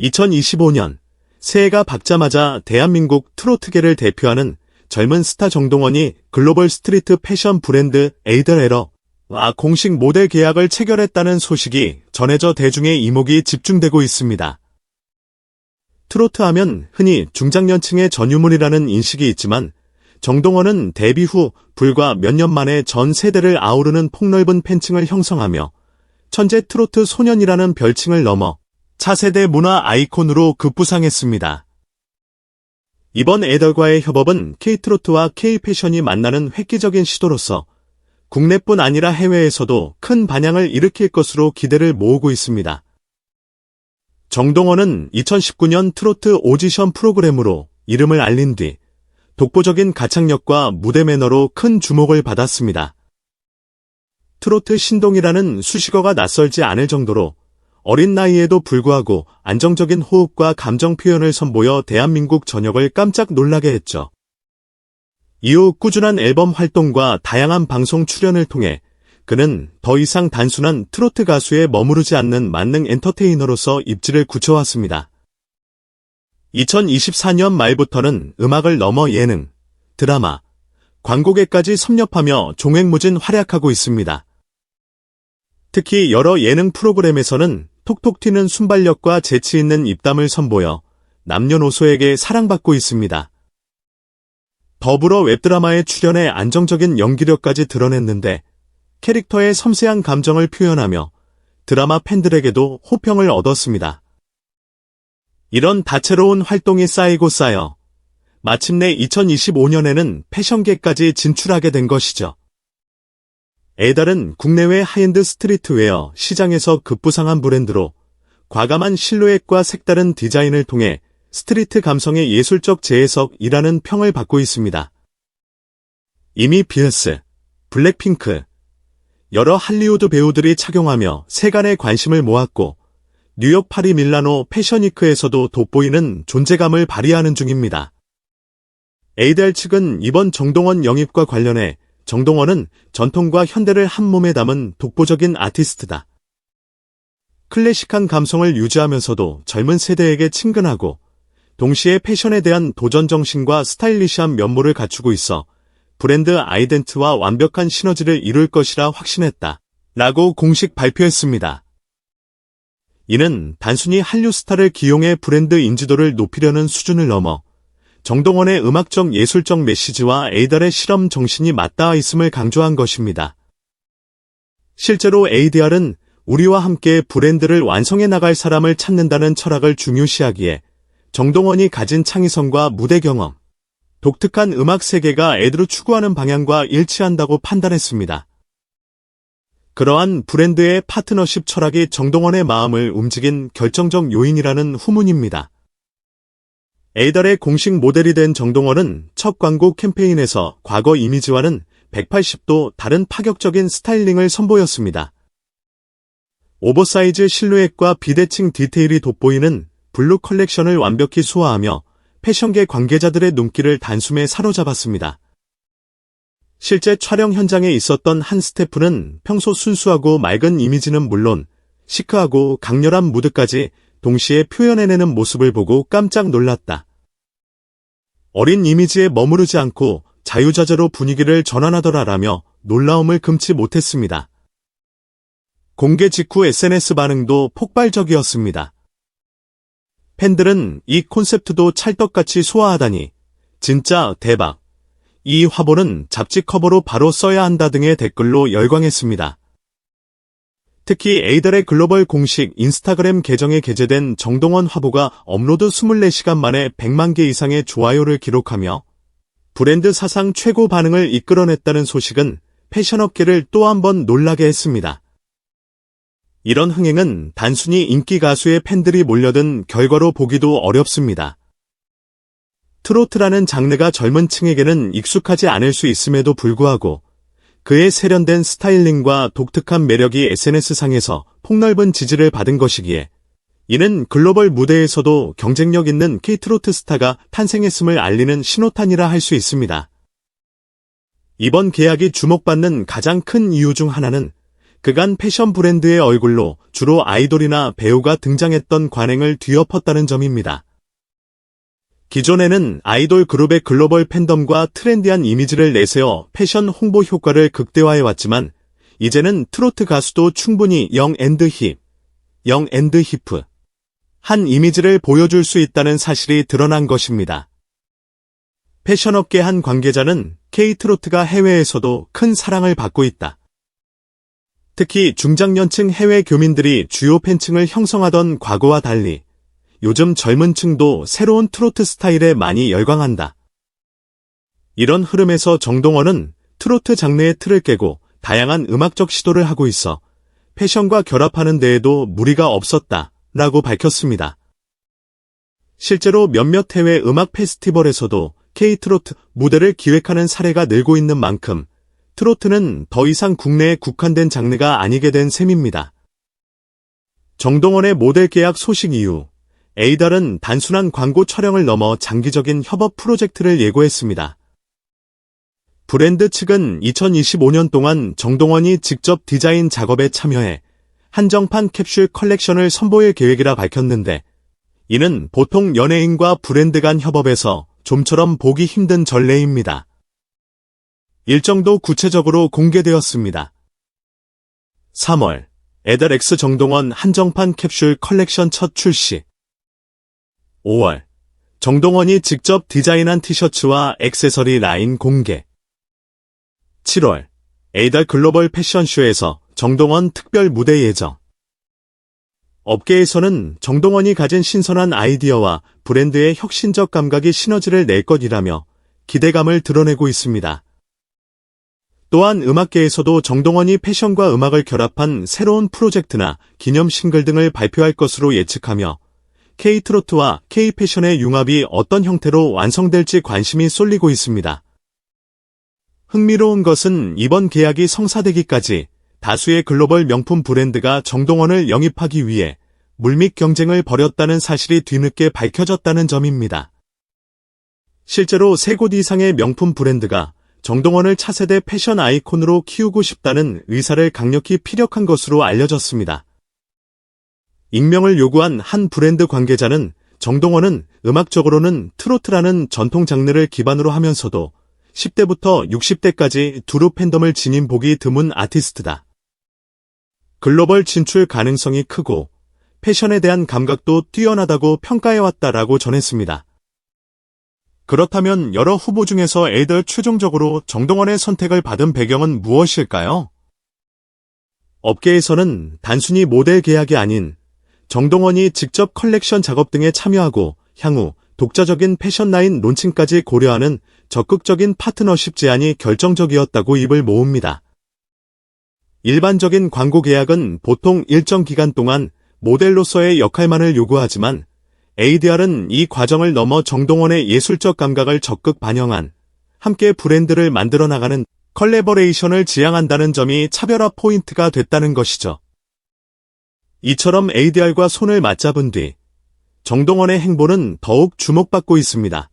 2025년 새해가 밝자마자 대한민국 트로트계를 대표하는 젊은 스타 정동원이 글로벌 스트리트 패션 브랜드 에이덜에러와 공식 모델 계약을 체결했다는 소식이 전해져 대중의 이목이 집중되고 있습니다. 트로트 하면 흔히 중장년층의 전유물이라는 인식이 있지만 정동원은 데뷔 후 불과 몇 년 만에 전 세대를 아우르는 폭넓은 팬층을 형성하며 천재 트로트 소년이라는 별칭을 넘어 차세대 문화 아이콘으로 급부상했습니다. 이번 에이덜과의 협업은 K트로트와 K패션이 만나는 획기적인 시도로서 국내뿐 아니라 해외에서도 큰 반향을 일으킬 것으로 기대를 모으고 있습니다. 정동원은 2019년 트로트 오디션 프로그램으로 이름을 알린 뒤 독보적인 가창력과 무대 매너로 큰 주목을 받았습니다. 트로트 신동이라는 수식어가 낯설지 않을 정도로 어린 나이에도 불구하고 안정적인 호흡과 감정 표현을 선보여 대한민국 전역을 깜짝 놀라게 했죠. 이후 꾸준한 앨범 활동과 다양한 방송 출연을 통해 그는 더 이상 단순한 트로트 가수에 머무르지 않는 만능 엔터테이너로서 입지를 굳혀왔습니다. 2024년 말부터는 음악을 넘어 예능, 드라마, 광고계까지 섭렵하며 종횡무진 활약하고 있습니다. 특히 여러 예능 프로그램에서는 톡톡 튀는 순발력과 재치 있는 입담을 선보여 남녀노소에게 사랑받고 있습니다. 더불어 웹드라마에 출연해 안정적인 연기력까지 드러냈는데 캐릭터의 섬세한 감정을 표현하며 드라마 팬들에게도 호평을 얻었습니다. 이런 다채로운 활동이 쌓이고 쌓여 마침내 2025년에는 패션계까지 진출하게 된 것이죠. 에이덜은 국내외 하이엔드 스트리트웨어 시장에서 급부상한 브랜드로 과감한 실루엣과 색다른 디자인을 통해 스트리트 감성의 예술적 재해석이라는 평을 받고 있습니다. 이미 비욘세, 블랙핑크, 여러 할리우드 배우들이 착용하며 세간의 관심을 모았고 뉴욕, 파리, 밀라노 패션위크에서도 돋보이는 존재감을 발휘하는 중입니다. 에이덜 측은 이번 정동원 영입과 관련해 정동원은 전통과 현대를 한 몸에 담은 독보적인 아티스트다. 클래식한 감성을 유지하면서도 젊은 세대에게 친근하고 동시에 패션에 대한 도전 정신과 스타일리시한 면모를 갖추고 있어 브랜드 아이덴티티와 완벽한 시너지를 이룰 것이라 확신했다. 라고 공식 발표했습니다. 이는 단순히 한류 스타를 기용해 브랜드 인지도를 높이려는 수준을 넘어 정동원의 음악적 예술적 메시지와 에이덜의 실험 정신이 맞닿아 있음을 강조한 것입니다. 실제로 에이덜은 우리와 함께 브랜드를 완성해 나갈 사람을 찾는다는 철학을 중요시하기에 정동원이 가진 창의성과 무대 경험, 독특한 음악 세계가 에이덜이 추구하는 방향과 일치한다고 판단했습니다. 그러한 브랜드의 파트너십 철학이 정동원의 마음을 움직인 결정적 요인이라는 후문입니다. 에이덜의 공식 모델이 된 정동원은 첫 광고 캠페인에서 과거 이미지와는 180도 다른 파격적인 스타일링을 선보였습니다. 오버사이즈 실루엣과 비대칭 디테일이 돋보이는 블루 컬렉션을 완벽히 소화하며 패션계 관계자들의 눈길을 단숨에 사로잡았습니다. 실제 촬영 현장에 있었던 한 스태프는 평소 순수하고 맑은 이미지는 물론 시크하고 강렬한 무드까지 동시에 표현해내는 모습을 보고 깜짝 놀랐다. 어린 이미지에 머무르지 않고 자유자재로 분위기를 전환하더라라며 놀라움을 금치 못했습니다. 공개 직후 SNS 반응도 폭발적이었습니다. 팬들은 이 콘셉트도 찰떡같이 소화하다니 진짜 대박. 이 화보는 잡지 커버로 바로 써야 한다 등의 댓글로 열광했습니다. 특히 에이덜의 글로벌 공식 인스타그램 계정에 게재된 정동원 화보가 업로드 24시간 만에 100만 개 이상의 좋아요를 기록하며 브랜드 사상 최고 반응을 이끌어냈다는 소식은 패션업계를 또 한 번 놀라게 했습니다. 이런 흥행은 단순히 인기 가수의 팬들이 몰려든 결과로 보기도 어렵습니다. 트로트라는 장르가 젊은 층에게는 익숙하지 않을 수 있음에도 불구하고 그의 세련된 스타일링과 독특한 매력이 SNS상에서 폭넓은 지지를 받은 것이기에 이는 글로벌 무대에서도 경쟁력 있는 K트로트 스타가 탄생했음을 알리는 신호탄이라 할 수 있습니다. 이번 계약이 주목받는 가장 큰 이유 중 하나는 그간 패션 브랜드의 얼굴로 주로 아이돌이나 배우가 등장했던 관행을 뒤엎었다는 점입니다. 기존에는 아이돌 그룹의 글로벌 팬덤과 트렌디한 이미지를 내세워 패션 홍보 효과를 극대화해왔지만 이제는 트로트 가수도 충분히 영 앤드 힙, 한 이미지를 보여줄 수 있다는 사실이 드러난 것입니다. 패션업계 한 관계자는 K-트로트가 해외에서도 큰 사랑을 받고 있다. 특히 중장년층 해외 교민들이 주요 팬층을 형성하던 과거와 달리 요즘 젊은 층도 새로운 트로트 스타일에 많이 열광한다. 이런 흐름에서 정동원은 트로트 장르의 틀을 깨고 다양한 음악적 시도를 하고 있어 패션과 결합하는 데에도 무리가 없었다라고 밝혔습니다. 실제로 몇몇 해외 음악 페스티벌에서도 K-트로트 무대를 기획하는 사례가 늘고 있는 만큼 트로트는 더 이상 국내에 국한된 장르가 아니게 된 셈입니다. 정동원의 모델 계약 소식 이후 에이달은 단순한 광고 촬영을 넘어 장기적인 협업 프로젝트를 예고했습니다. 브랜드 측은 2025년 동안 정동원이 직접 디자인 작업에 참여해 한정판 캡슐 컬렉션을 선보일 계획이라 밝혔는데 이는 보통 연예인과 브랜드 간 협업에서 좀처럼 보기 힘든 전례입니다. 일정도 구체적으로 공개되었습니다. 3월, 에달 X 정동원 한정판 캡슐 컬렉션 첫 출시. 5월, 정동원이 직접 디자인한 티셔츠와 액세서리 라인 공개. 7월, 에이달 글로벌 패션쇼에서 정동원 특별 무대 예정. 업계에서는 정동원이 가진 신선한 아이디어와 브랜드의 혁신적 감각이 시너지를 낼 것이라며 기대감을 드러내고 있습니다. 또한 음악계에서도 정동원이 패션과 음악을 결합한 새로운 프로젝트나 기념 싱글 등을 발표할 것으로 예측하며 K-트로트와 K-패션의 융합이 어떤 형태로 완성될지 관심이 쏠리고 있습니다. 흥미로운 것은 이번 계약이 성사되기까지 다수의 글로벌 명품 브랜드가 정동원을 영입하기 위해 물밑 경쟁을 벌였다는 사실이 뒤늦게 밝혀졌다는 점입니다. 실제로 3곳 이상의 명품 브랜드가 정동원을 차세대 패션 아이콘으로 키우고 싶다는 의사를 강력히 피력한 것으로 알려졌습니다. 익명을 요구한 한 브랜드 관계자는 정동원은 음악적으로는 트로트라는 전통 장르를 기반으로 하면서도 10대부터 60대까지 두루 팬덤을 지닌 보기 드문 아티스트다. 글로벌 진출 가능성이 크고 패션에 대한 감각도 뛰어나다고 평가해왔다라고 전했습니다. 그렇다면 여러 후보 중에서 에이달 최종적으로 정동원의 선택을 받은 배경은 무엇일까요? 업계에서는 단순히 모델 계약이 아닌 정동원이 직접 컬렉션 작업 등에 참여하고 향후 독자적인 패션 라인 론칭까지 고려하는 적극적인 파트너십 제안이 결정적이었다고 입을 모읍니다. 일반적인 광고 계약은 보통 일정 기간 동안 모델로서의 역할만을 요구하지만 ADR은 이 과정을 넘어 정동원의 예술적 감각을 적극 반영한 함께 브랜드를 만들어 나가는 컬래버레이션을 지향한다는 점이 차별화 포인트가 됐다는 것이죠. 이처럼 ADR과 손을 맞잡은 뒤 정동원의 행보는 더욱 주목받고 있습니다.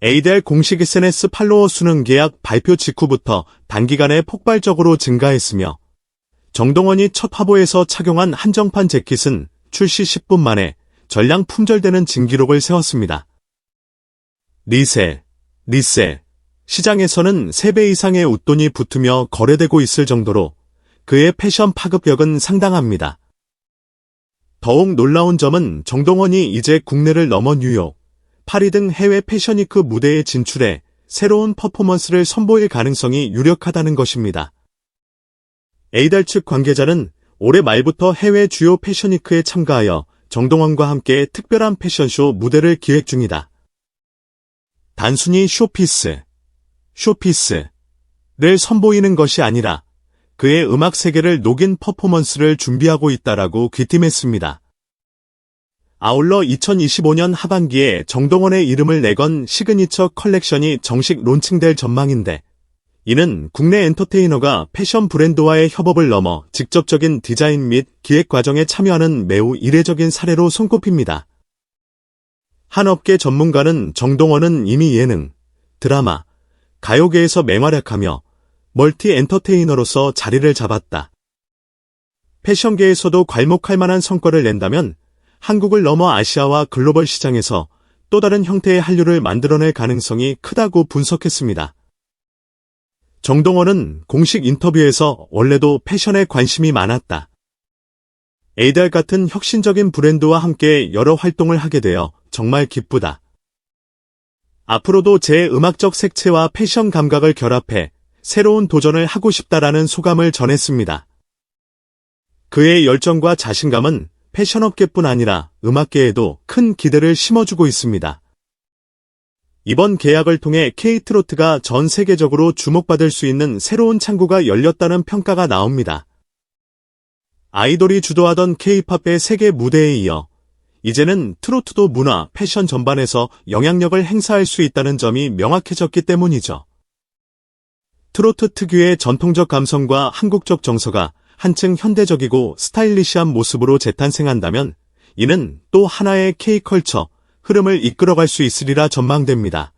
ADR 공식 SNS 팔로워 수는 계약 발표 직후부터 단기간에 폭발적으로 증가했으며 정동원이 첫 화보에서 착용한 한정판 재킷은 출시 10분 만에 전량 품절되는 진기록을 세웠습니다. 리셀. 시장에서는 3배 이상의 웃돈이 붙으며 거래되고 있을 정도로 그의 패션 파급력은 상당합니다. 더욱 놀라운 점은 정동원이 이제 국내를 넘어 뉴욕, 파리 등 해외 패션위크 무대에 진출해 새로운 퍼포먼스를 선보일 가능성이 유력하다는 것입니다. 에이달 측 관계자는 올해 말부터 해외 주요 패션위크에 참가하여 정동원과 함께 특별한 패션쇼 무대를 기획 중이다. 단순히 쇼피스를 선보이는 것이 아니라 그의 음악 세계를 녹인 퍼포먼스를 준비하고 있다라고 귀띔했습니다. 아울러 2025년 하반기에 정동원의 이름을 내건 시그니처 컬렉션이 정식 론칭될 전망인데 이는 국내 엔터테이너가 패션 브랜드와의 협업을 넘어 직접적인 디자인 및 기획 과정에 참여하는 매우 이례적인 사례로 손꼽힙니다. 한 업계 전문가는 정동원은 이미 예능, 드라마, 가요계에서 맹활약하며 멀티 엔터테이너로서 자리를 잡았다. 패션계에서도 괄목할 만한 성과를 낸다면 한국을 넘어 아시아와 글로벌 시장에서 또 다른 형태의 한류를 만들어낼 가능성이 크다고 분석했습니다. 정동원은 공식 인터뷰에서 원래도 패션에 관심이 많았다. 에이달 같은 혁신적인 브랜드와 함께 여러 활동을 하게 되어 정말 기쁘다. 앞으로도 제 음악적 색채와 패션 감각을 결합해 새로운 도전을 하고 싶다라는 소감을 전했습니다. 그의 열정과 자신감은 패션업계뿐 아니라 음악계에도 큰 기대를 심어주고 있습니다. 이번 계약을 통해 K-트로트가 전 세계적으로 주목받을 수 있는 새로운 창구가 열렸다는 평가가 나옵니다. 아이돌이 주도하던 K-팝의 세계 무대에 이어 이제는 트로트도 문화, 패션 전반에서 영향력을 행사할 수 있다는 점이 명확해졌기 때문이죠. 트로트 특유의 전통적 감성과 한국적 정서가 한층 현대적이고 스타일리시한 모습으로 재탄생한다면 이는 또 하나의 K-컬처, 흐름을 이끌어갈 수 있으리라 전망됩니다.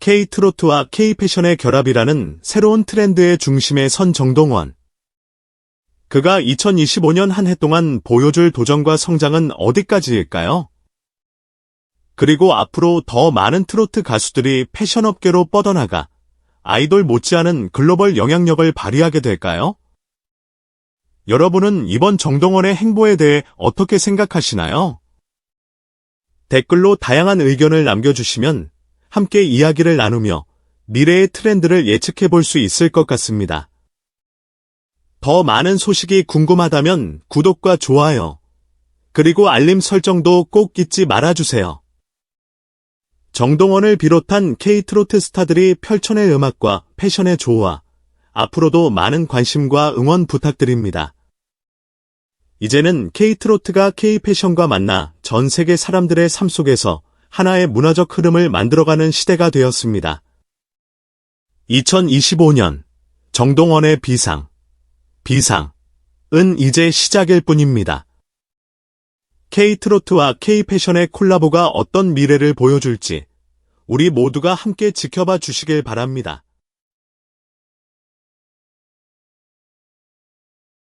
K-트로트와 K-패션의 결합이라는 새로운 트렌드의 중심에 선 정동원. 그가 2025년 한 해 동안 보여줄 도전과 성장은 어디까지일까요? 그리고 앞으로 더 많은 트로트 가수들이 패션업계로 뻗어나가 아이돌 못지않은 글로벌 영향력을 발휘하게 될까요? 여러분은 이번 정동원의 행보에 대해 어떻게 생각하시나요? 댓글로 다양한 의견을 남겨주시면 함께 이야기를 나누며 미래의 트렌드를 예측해 볼 수 있을 것 같습니다. 더 많은 소식이 궁금하다면 구독과 좋아요, 그리고 알림 설정도 꼭 잊지 말아주세요. 정동원을 비롯한 K-트로트 스타들이 펼쳐낼 음악과 패션의 조화, 앞으로도 많은 관심과 응원 부탁드립니다. 이제는 K-트로트가 K-패션과 만나 전 세계 사람들의 삶 속에서 하나의 문화적 흐름을 만들어가는 시대가 되었습니다. 2025년 정동원의 비상은 이제 시작일 뿐입니다. K-트로트와 K-패션의 콜라보가 어떤 미래를 보여줄지 우리 모두가 함께 지켜봐 주시길 바랍니다.